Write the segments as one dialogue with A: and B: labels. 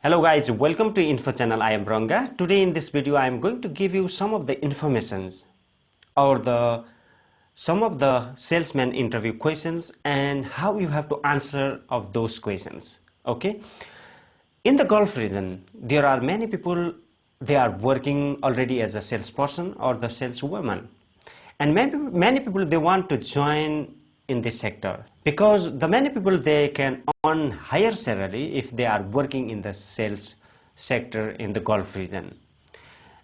A: Hello guys, welcome to Info channel. I am Ranga. Today in this video I am going to give you some of the informations or some of the salesman interview questions and how you have to answer of those questions. Okay, in the Gulf region there are many people, they are working already as a salesperson or the saleswoman, and many people they want to join in this sector because the many people they can earn higher salary if they are working in the sales sector in the Gulf region.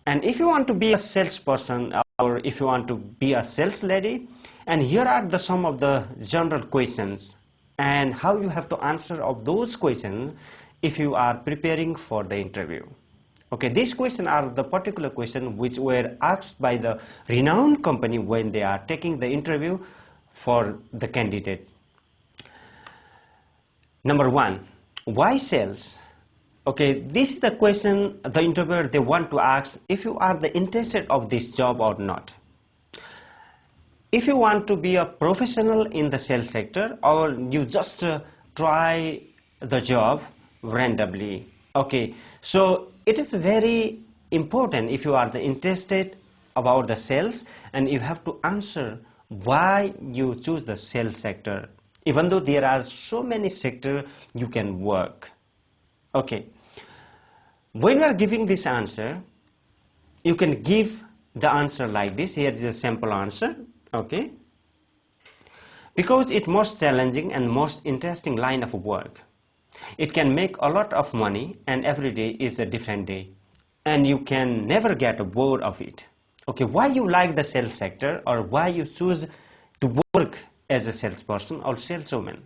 A: And if you want to be a salesperson or if you want to be a sales lady, and here are some of the general questions and how you have to answer of those questions if you are preparing for the interview. Okay, these questions are the particular questions which were asked by the renowned company when they are taking the interview for the candidate. Number one, why sales? Okay, this is the question the interviewer they want to ask if you are the interested of this job or not. If you want to be a professional in the sales sector or you just try the job randomly. Okay, so it is very important if you are the interested about the sales, and you have to answer why you choose the sales sector, even though there are so many sectors you can work. Okay, when you are giving this answer, you can give the answer like this. Here is a sample answer. Okay, because it's most challenging and most interesting line of work. It can make a lot of money and every day is a different day and you can never get bored of it. Okay, why you like the sales sector or why you choose to work as a salesperson or saleswoman?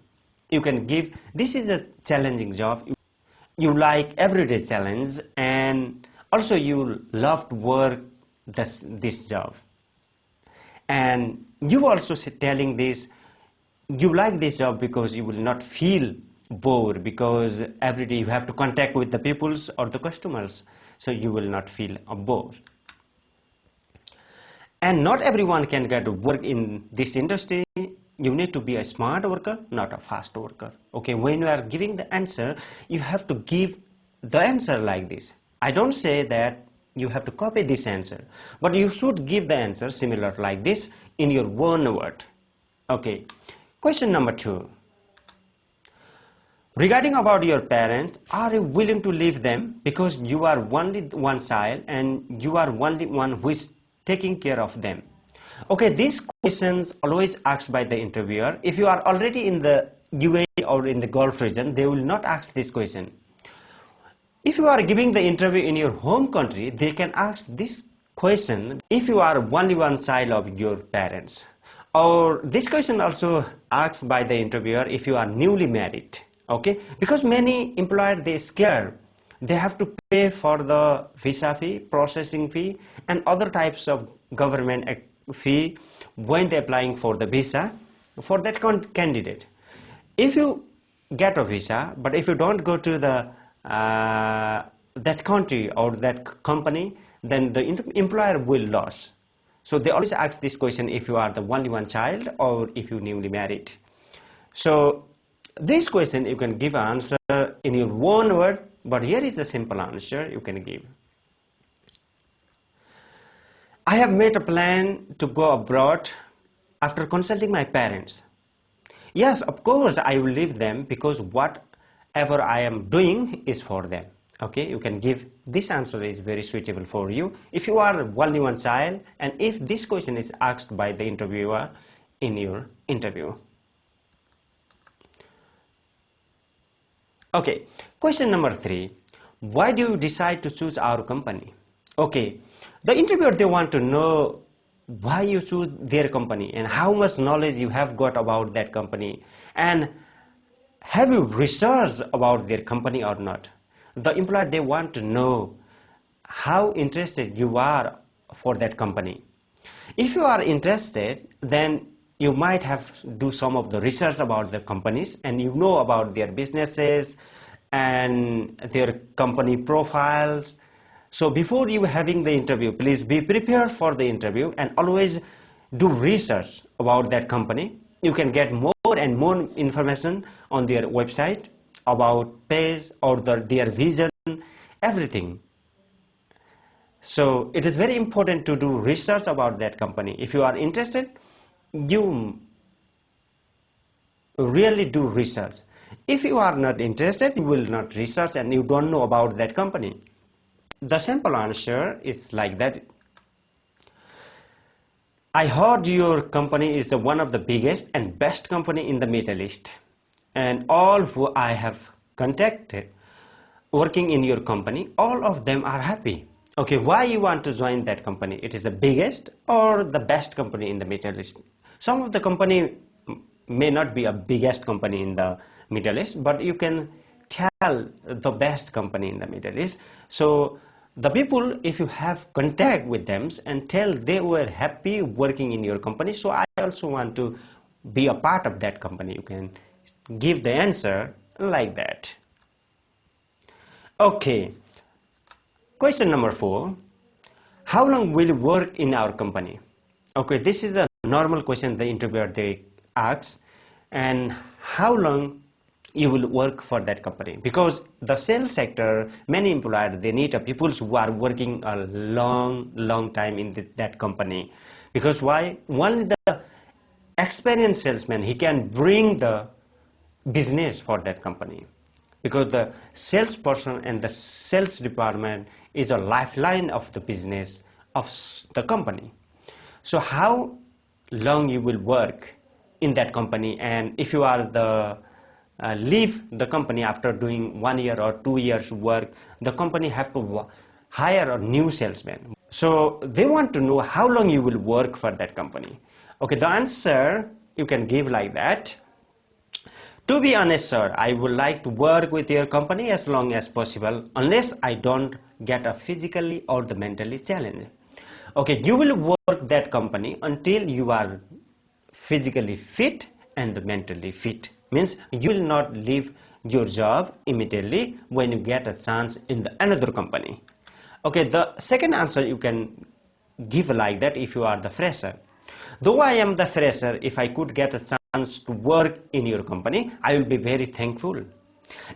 A: You can give, this is a challenging job. You like everyday challenge and also you love to work this job. And you also telling this, you like this job because you will not feel bored because every day you have to contact with the peoples or the customers, so you will not feel bored. And not everyone can get to work in this industry. You need to be a smart worker, not a fast worker. Okay, when you are giving the answer, you have to give the answer like this. I don't say that you have to copy this answer, but you should give the answer similar like this in your own word. Okay, question number 2. Regarding about your parents, are you willing to leave them because you are only one child and you are only one who is taking care of them? Okay, these questions always asked by the interviewer. If you are already in the UAE or in the Gulf region, they will not ask this question. If you are giving the interview in your home country, they can ask this question if you are only one child of your parents. Or this question also asked by the interviewer if you are newly married. Okay, because many employers they scared they have to pay for the visa fee, processing fee and other types of government fee when they're applying for the visa for that candidate. If you get a visa, but if you don't go to the that country or that company, then the employer will lose. So they always ask this question if you are the only one child or if you newly married. So this question you can give answer in your own word, but here is a simple answer you can give. I have made a plan to go abroad after consulting my parents. Yes, of course I will leave them because whatever I am doing is for them. Okay, you can give this answer is very suitable for you if you are only one child and if this question is asked by the interviewer in your interview. Okay, question number 3. Why do you decide to choose our company? Okay, the interviewer they want to know why you choose their company and how much knowledge you have got about that company and have you researched about their company or not. The employer they want to know how interested you are for that company. If you are interested, then you might have do some of the research about the companies and you know about their businesses and their company profiles. So before you having the interview, please be prepared for the interview and always do research about that company. You can get more and more information on their website about page or their vision everything. So it is very important to do research about that company. If you are interested, you really do research. If you are not interested, you will not research and you don't know about that company. The simple answer is like that. I heard your company is one of the biggest and best company in the Middle East, and all who I have contacted working in your company, all of them are happy. Okay, why you want to join that company? It is the biggest or the best company in the Middle East. Some of the company may not be a biggest company in the Middle East, but you can tell the best company in the Middle East. So the people, if you have contact with them and tell they were happy working in your company, so I also want to be a part of that company, you can give the answer like that. Okay, question number 4. How long will you work in our company? Okay, this is a normal question the interviewer they asks, and how long you will work for that company, because the sales sector, many employers, they need people who are working a long time in that company. Because why? Only the experienced salesman, he can bring the business for that company, because the salesperson and the sales department is a lifeline of the business of the company. So how long you will work in that company, and if you are the leave the company after doing 1 year or 2 years work, the company have to hire a new salesman. So they want to know how long you will work for that company. Okay, the answer you can give like that. To be honest, sir, I would like to work with your company as long as possible, unless I don't get a physically or the mentally challenge. Okay, you will work that company until you are physically fit and mentally fit. Means you will not leave your job immediately when you get a chance in the another company. Okay, the second answer you can give like that if you are the fresher. Though I am the fresher, if I could get a chance to work in your company, I will be very thankful.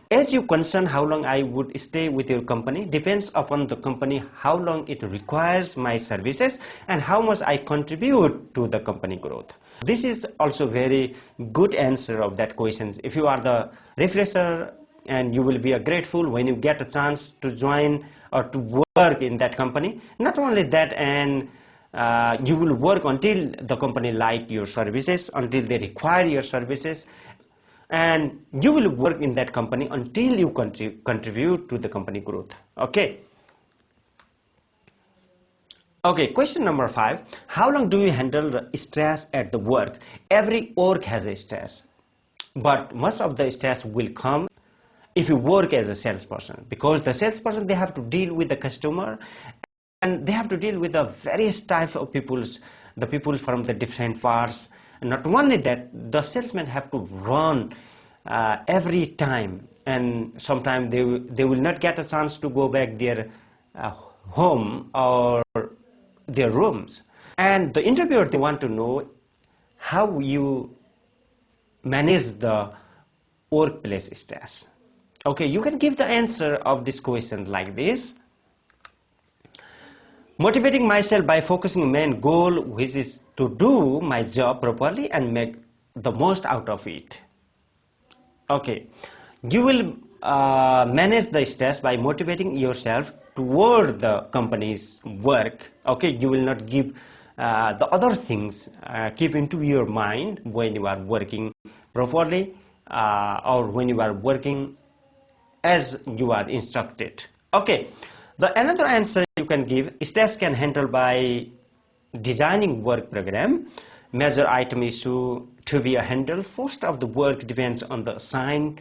A: As you concern how long I would stay with your company depends upon the company, how long it requires my services and how much I contribute to the company growth. This is also very good answer of that question. If you are the refresher, and you will be grateful when you get a chance to join or to work in that company. Not only that, and you will work until the company like your services, until they require your services, and you will work in that company until you contribute to the company growth. Okay. Okay, question number 5. How long do you handle the stress at the work? Every work has a stress, but most of the stress will come if you work as a salesperson, because the salesperson, they have to deal with the customer, and they have to deal with the various types of peoples, the people from the different parts. And not only that, the salesmen have to run every time, and sometimes they will not get a chance to go back their home or their rooms. And the interviewer, they want to know how you manage the workplace stress. Okay, you can give the answer of this question like this. Motivating myself by focusing main goal, which is to do my job properly and make the most out of it. Okay, you will manage the stress by motivating yourself toward the company's work. Okay, you will not give the other things keep into your mind when you are working properly or when you are working as you are instructed. Okay, the another answer you can give, stress can handle by designing work program, major item issue to be handled. First of the work depends on the sign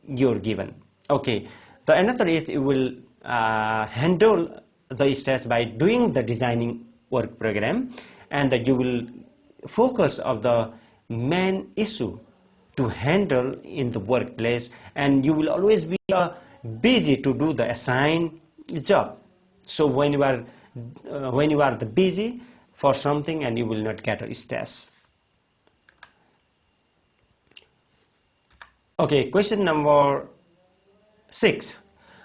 A: you're given. Okay, the another is you will handle the stress by doing the designing work program, and that you will focus of the main issue to handle in the workplace, and you will always be busy to do the assigned job. So when you are the busy for something, and you will not get a stress. Okay, question number 6.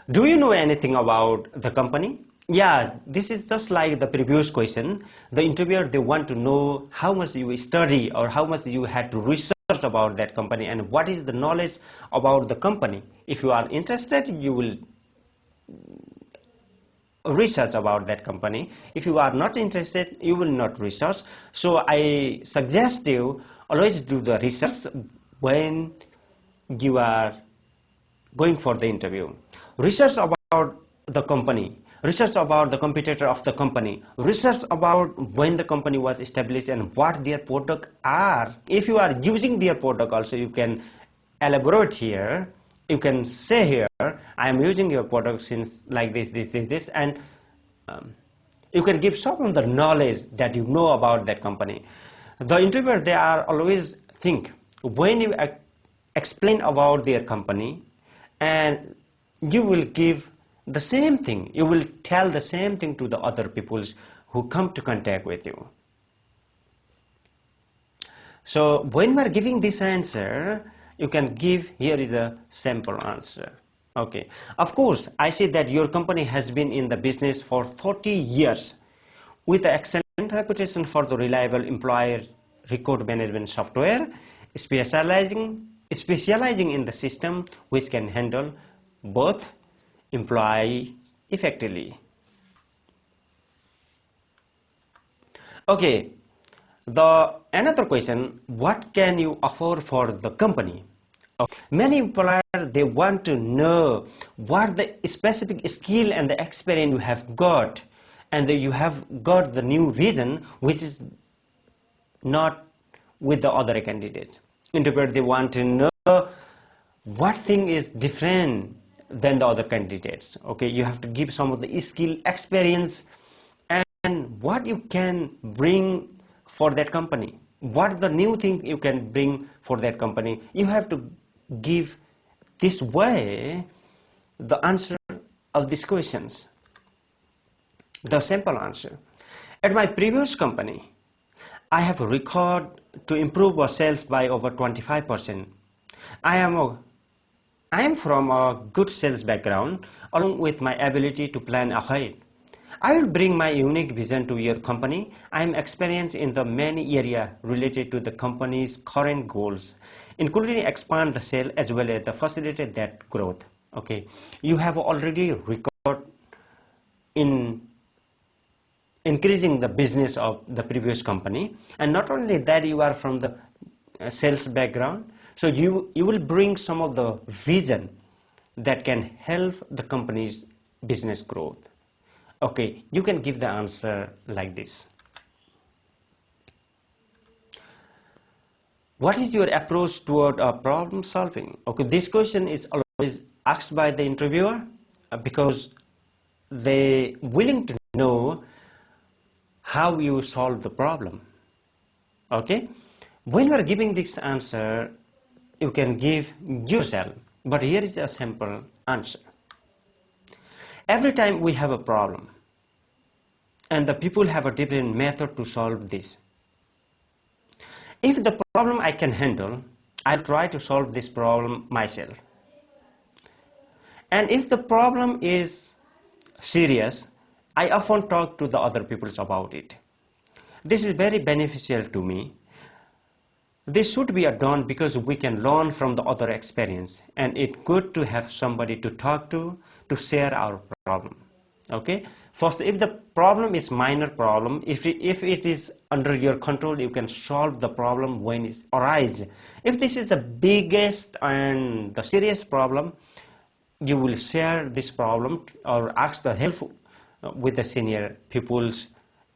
A: Do you know anything about the company? Yeah, this is just like the previous question. The interviewer, they want to know how much you study or how much you had to research about that company and what is the knowledge about the company. If you are interested, you will research about that company. If you are not interested, you will not research. So I suggest you always do the research when you are going for the interview. Research about the company, research about the competitor of the company, research about when the company was established and what their product are. If you are using their product also, you can elaborate here. You can say here, I am using your product since like this, and you can give some of the knowledge that you know about that company. The interviewer, they are always think when you explain about their company, and you will give the same thing, you will tell the same thing to the other peoples who come to contact with you. So when we are giving this answer, you can give, here is a sample answer. Okay, of course, I see that your company has been in the business for 30 years with an excellent reputation for the reliable employer record management software, specializing in the system which can handle both employees effectively. Okay, another question, what can you offer for the company? Many employers, they want to know what the specific skill and the experience you have got, and you have got the new vision which is not with the other candidates. Interviewer, they want to know what thing is different than the other candidates. Okay, you have to give some of the skill, experience, and what you can bring for that company. What the new thing you can bring for that company. You have to give this way the answer of these questions. The simple answer. At my previous company, I have a record to improve our sales by over 25%. I am from a good sales background, along with my ability to plan ahead. I will bring my unique vision to your company. I am experienced in the many areas related to the company's current goals, including expand the sale as well as the facilitate that growth. Okay, you have already record in increasing the business of the previous company, and not only that, you are from the sales background, so you will bring some of the vision that can help the company's business growth. Okay, you can give the answer like this. What is your approach toward problem solving? Okay, this question is always asked by the interviewer because they willing to know how you solve the problem. Okay, when you are giving this answer, you can give yourself, but here is a simple answer. Every time we have a problem, and the people have a different method to solve this. If the problem I can handle, I'll try to solve this problem myself. And if the problem is serious, I often talk to the other people about it. This is very beneficial to me. This should be done because we can learn from the other experience, and it's good to have somebody to talk to share our problem. Okay, first, if the problem is minor problem, if it is under your control, you can solve the problem when it arises. If this is the biggest and the serious problem, you will share this problem or ask the help with the senior peoples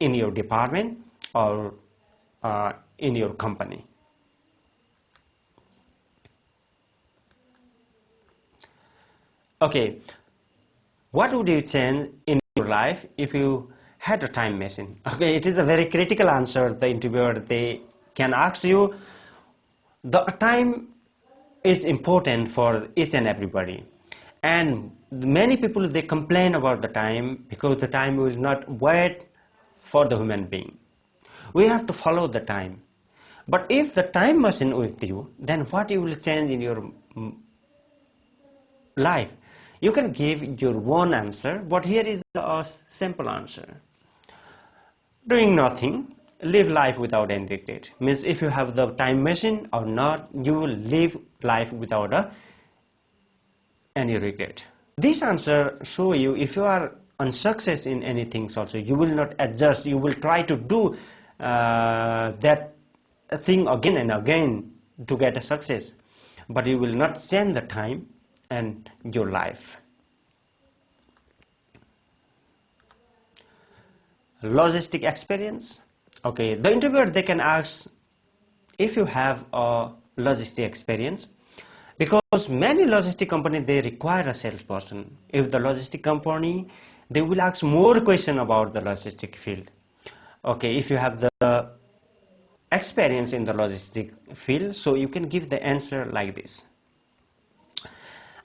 A: in your department or in your company. Okay, what would you change in your life if you had a time machine? Okay, it is a very critical answer. The interviewer, they can ask you. The time is important for each and everybody, and many people, they complain about the time because the time will not wait for the human being. We have to follow the time. But if the time machine with you, then what you will change in your life? You can give your own answer, but here is a simple answer. Doing nothing, live life without any regret. Means if you have the time machine or not, you will live life without any regret. This answer show you if you are unsuccess in anything also, you will not adjust, you will try to do that thing again and again to get a success, but you will not change the time and your life. Logistic experience. Okay, the interviewer, they can ask if you have a logistic experience, because many logistic company, they require a salesperson. If the logistic company, they will ask more question about the logistic field. Okay, if you have the experience in the logistic field, so you can give the answer like this.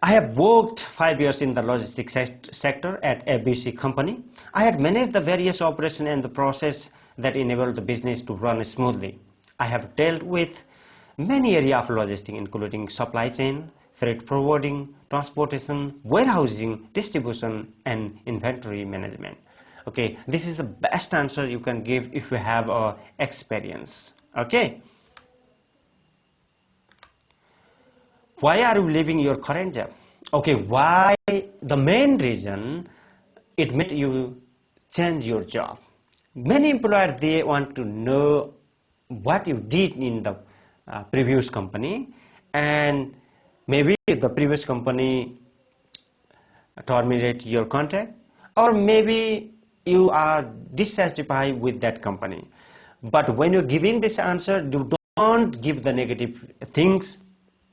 A: I have worked 5 years in the logistics sector at ABC company. I had managed the various operations and the process that enabled the business to run smoothly. I have dealt with many areas of logistics, including supply chain, freight forwarding, transportation, warehousing, distribution, and inventory management. Okay, this is the best answer you can give if you have experience. Okay. Why are you leaving your current job? Okay, why? The main reason it made you change your job. Many employers, they want to know what you did in the previous company, and maybe the previous company terminate your contract, or maybe you are dissatisfied with that company. But when you're giving this answer, you don't give the negative things,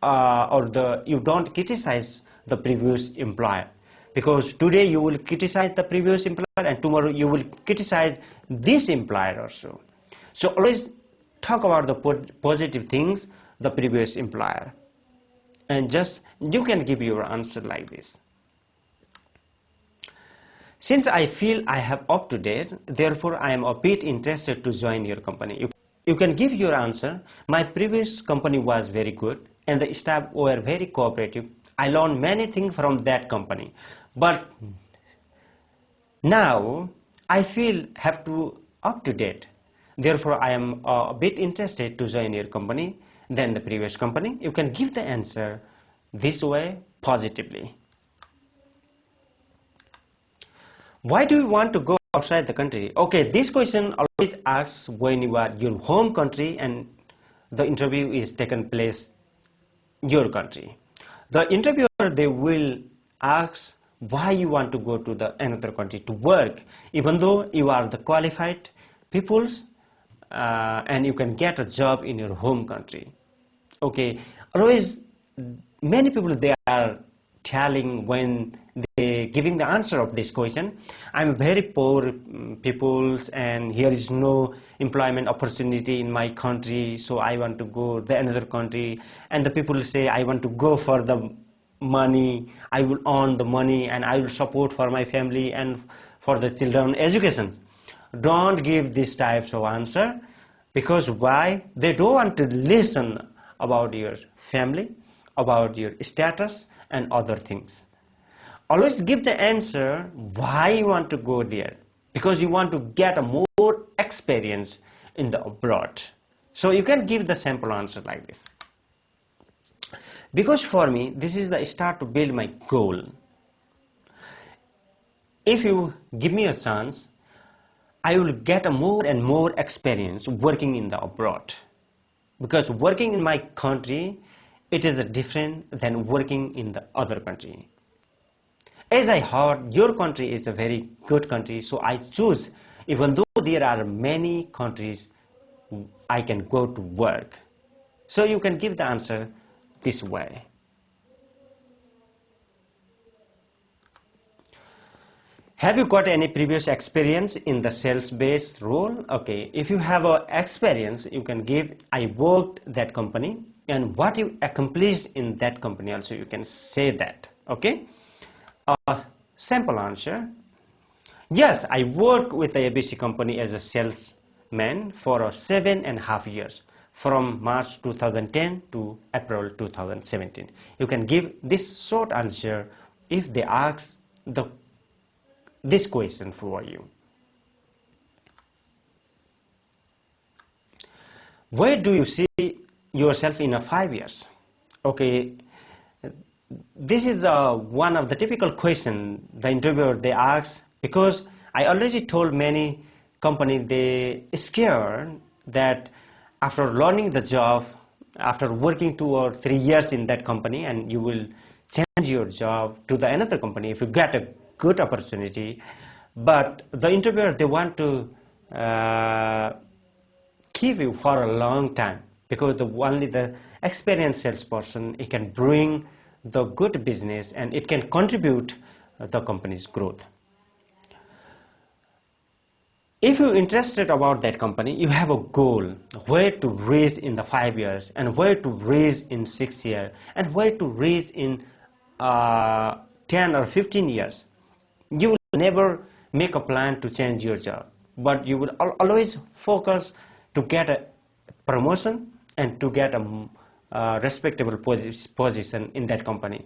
A: you don't criticize the previous employer, because today you will criticize the previous employer and tomorrow you will criticize this employer also. So always talk about the positive things, the previous employer, and just you can give your answer like this. Since I feel I have up to date, therefore I am a bit interested to join your company. You can give your answer. My previous company was very good and the staff were very cooperative. I learned many things from that company, but now I feel have to up to date. Therefore I am a bit interested to join your company than the previous company. You can give the answer this way positively. Why do you want to go outside the country? Okay, this question always asks when you are your home country and the interview is taken place your country. The interviewer, they will ask why you want to go to the another country to work, even though you are the qualified peoples and you can get a job in your home country. Okay, always many people, they are telling when they giving the answer of this question, I'm very poor peoples and here is no employment opportunity in my country, so I want to go the another country. And the people say, I want to go for the money, I will earn the money and I will support for my family and for the children education. Don't give these types of answer, because why? They don't want to listen about your family, about your status and other things. Always give the answer why you want to go there, because you want to get a more experience in the abroad. So you can give the simple answer like this. Because for me, this is the start to build my goal. If you give me a chance, I will get a more and more experience working in the abroad. Because working in my country, it is different than working in the other country. As I heard, your country is a very good country, so I choose, even though there are many countries I can go to work. So you can give the answer this way. Have you got any previous experience in the sales-based role? Okay, if you have an experience, you can give, I worked that company, and what you accomplished in that company also you can say that. Okay, sample answer. Yes, I worked with the ABC company as a salesman for 7.5 years, from March 2010 to April 2017. You can give this short answer if they ask this question for you. Where do you see yourself in 5 years? Okay, this is one of the typical questions the interviewer they ask, because I already told many companies they scared that after learning the job, after working 2 or 3 years in that company, and you will change your job to the another company if you get a good opportunity. But the interviewer, they want to keep you for a long time, because only the experienced salesperson, it can bring the good business and it can contribute the company's growth. If you're interested about that company, you have a goal where to reach in the 5 years, and where to reach in 6 years, and where to reach in 10 or 15 years. You will never make a plan to change your job, but you will always focus to get a promotion and to get a respectable position in that company.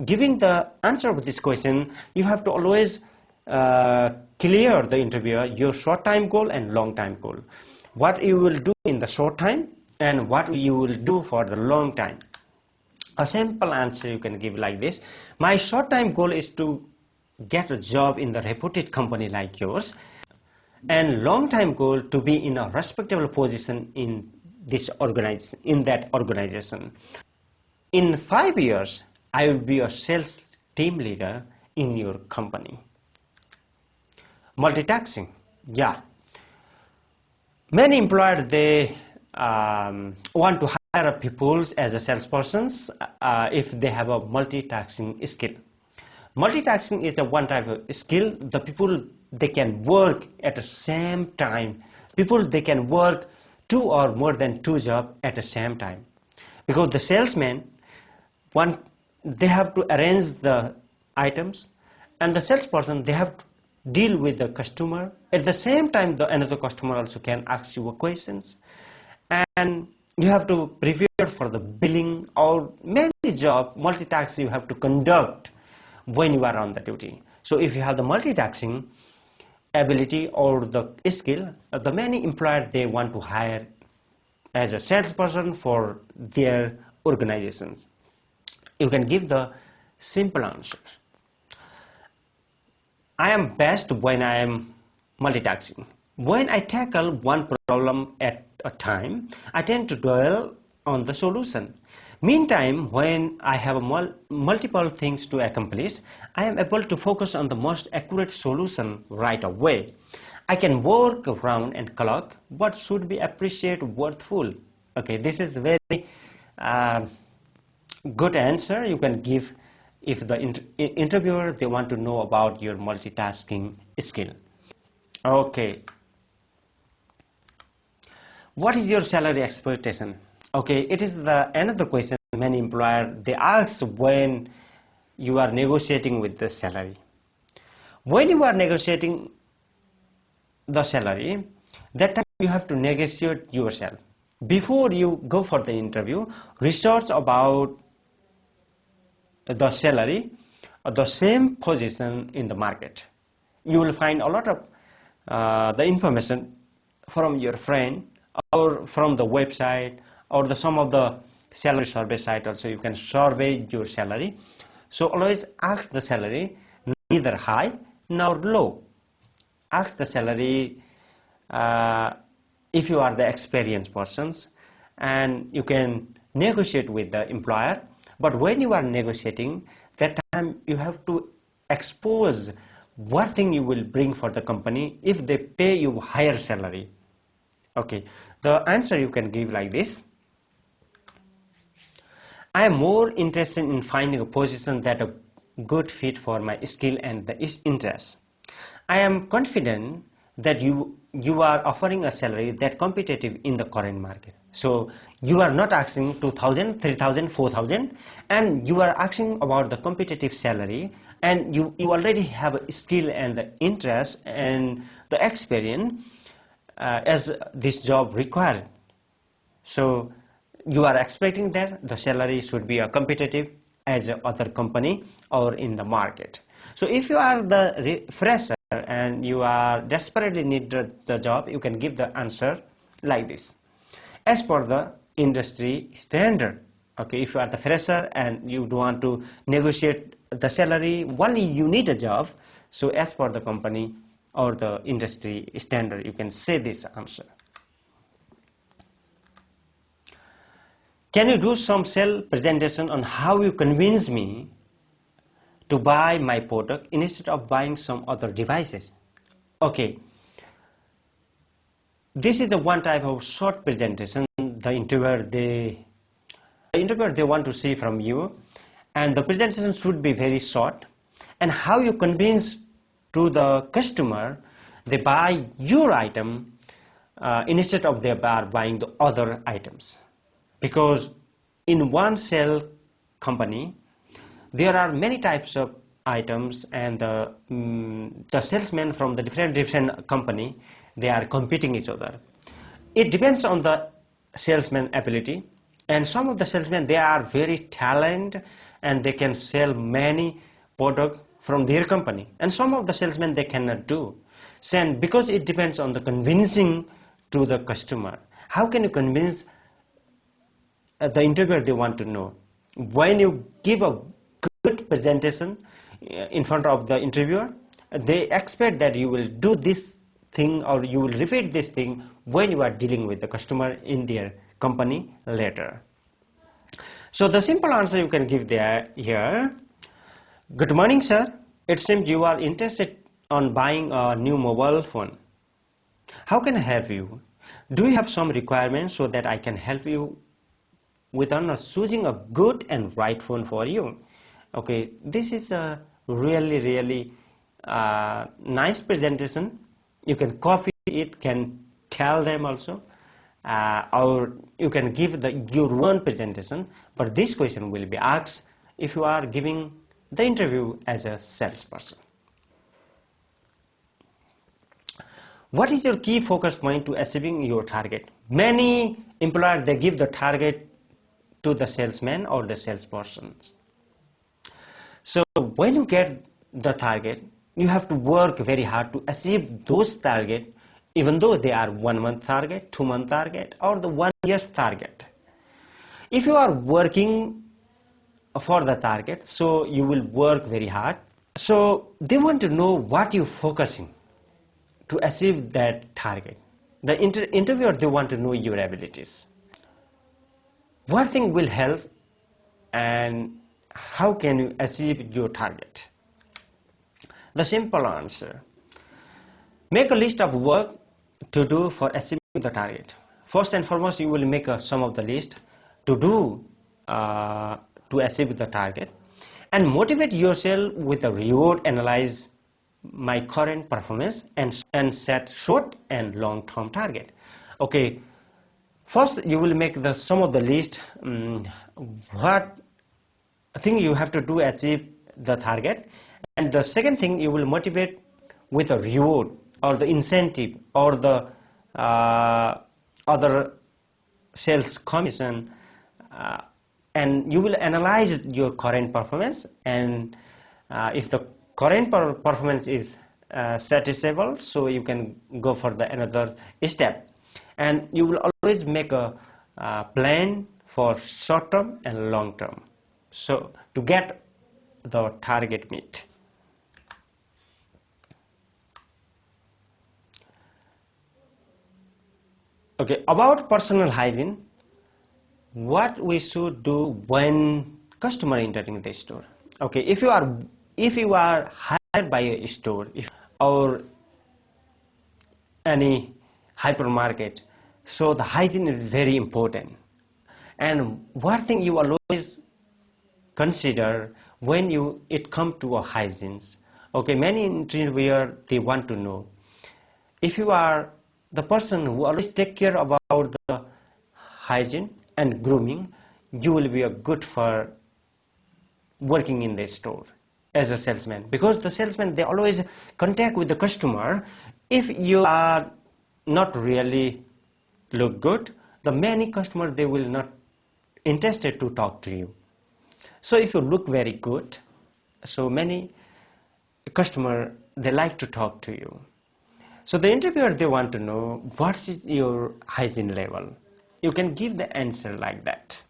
A: Giving the answer of this question, you have to always clear the interviewer your short-time goal and long-time goal. What you will do in the short time and what you will do for the long time. A simple answer you can give like this: my short-time goal is to get a job in the reputed company like yours, and long-time goal to be in a respectable position in that organization. In 5 years, I will be a sales team leader in your company. Multitasking, yeah. Many employers, they want to hire people as a salespersons if they have a multitasking skill. Multitasking is a one type of skill. The people, they can work at the same time. People, they can work 2 or more than 2 jobs at the same time. Because the salesman, they have to arrange the items, and the salesperson, they have to deal with the customer. At the same time, another customer also can ask you questions, and you have to prepare for the billing, or many job multitasking you have to conduct when you are on the duty. So if you have the multitasking ability or the skill, the many employers, they want to hire as a salesperson for their organizations. You can give the simple answers. I am best when I am multitasking. When I tackle one problem at a time, I tend to dwell on the solution. Meantime, when I have multiple things to accomplish, I am able to focus on the most accurate solution right away. I can work around and clock, but should be appreciated worthful. Okay, this is very good answer you can give if the interviewer, they want to know about your multitasking skill. Okay, what is your salary expectation? Okay, it is another question many employers, they ask when you are negotiating with the salary. When you are negotiating the salary, that time you have to negotiate yourself. Before you go for the interview, research about the salary of the same position in the market. You will find a lot of the information from your friend or from the website or some of the salary survey site also. You can survey your salary. So always ask the salary, neither high nor low. Ask the salary if you are the experienced persons, and you can negotiate with the employer. But when you are negotiating, that time you have to expose what thing you will bring for the company if they pay you higher salary. Okay, the answer you can give like this: I am more interested in finding a position that a good fit for my skill and the interest. I am confident that you are offering a salary that competitive in the current market. So you are not asking 2,000, 3,000, 4,000, and you are asking about the competitive salary, and you already have a skill and the interest and the experience as this job required. So you are expecting that the salary should be competitive as a other company or in the market. So if you are the fresher and you are desperately need the job, you can give the answer like this: as per the industry standard. Okay, if you are the fresher and you don't want to negotiate the salary, only you need a job, so as per the company or the industry standard, you can say this answer. Can you do some sell presentation on how you convince me to buy my product instead of buying some other devices? Okay, this is the one type of short presentation the interviewer they want to see from you, and the presentation should be very short, and how you convince to the customer they buy your item instead of they are buying the other items. Because in one sale company there are many types of items, and the salesmen from the different company, they are competing each other. It depends on the salesman ability, and some of the salesmen, they are very talented and they can sell many products from their company, and some of the salesmen they cannot do. So because it depends on the convincing to the customer, how can you convince the interviewer? They want to know, when you give a good presentation in front of the interviewer, they expect that you will do this thing or you will repeat this thing when you are dealing with the customer in their company later. So the simple answer you can give there here: good morning, sir. It seems you are interested on buying a new mobile phone. How can I help you? Do you have some requirements so that I can help you with choosing a good and right phone for you? Okay, this is a really nice presentation. You can copy it, can tell them also, or you can give your own presentation, but this question will be asked if you are giving the interview as a salesperson. What is your key focus point to achieving your target? Many employers, they give the target to the salesman or the salespersons. So when you get the target, you have to work very hard to achieve those targets, even though they are 1 month target, 2 month target, or the 1 year's target. If you are working for the target, so you will work very hard. So they want to know what you're focusing to achieve that target. The interviewer, they want to know your abilities. What thing will help, and how can you achieve your target? The simple answer: make a list of work to do for achieving the target. First and foremost, you will make some of the list to do to achieve the target, and motivate yourself with a reward. Analyze my current performance and set short and long-term target. Okay, first you will make some of the list, what thing you have to do to achieve the target, and the second thing, you will motivate with a reward or the incentive or the other sales commission, and you will analyze your current performance, and if the current performance is satisfiable, so you can go for the another step, and you will always make a plan for short term and long term, so to get the target meet. Okay, about personal hygiene, what we should do when customer entering the store. Okay, if you are hired by a store or any hypermarket, so the hygiene is very important. And one thing you always consider when it comes to a hygiene. Okay, many interviewers, they want to know, if you are the person who always take care about the hygiene and grooming, you will be a good for working in the store as a salesman, because the salesman, they always contact with the customer. If you are not really look good, the many customers, they will not interested to talk to you. So if you look very good, so many customer, they like to talk to you. So the interviewer, they want to know what is your hygiene level. You can give the answer like that.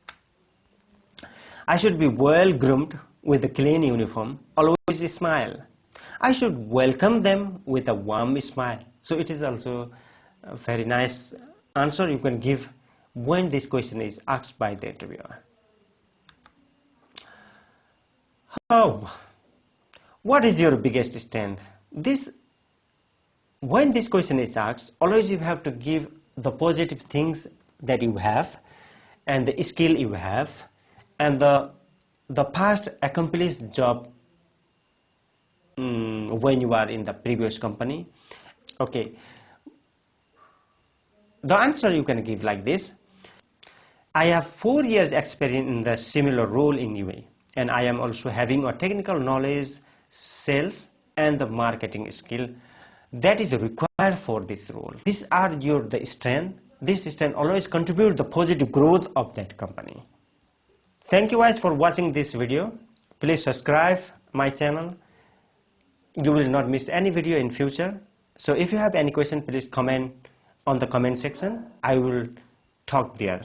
A: I should be well groomed with a clean uniform, always smile. I should welcome them with a warm smile. So it is also a very nice answer you can give when this question is asked by the interviewer. Oh, what is your biggest strength? When this question is asked, always you have to give the positive things that you have and the skill you have and the past accomplished job when you are in the previous company. Okay, the answer you can give like this. I have 4 years experience in the similar role in UAE, and I am also having a technical knowledge, sales and the marketing skill that is required for this role. These are the strength. This strength always contribute the positive growth of that company. Thank you guys for watching this video. Please subscribe my channel. You will not miss any video in future. So if you have any question, please comment on the comment section. I will talk there.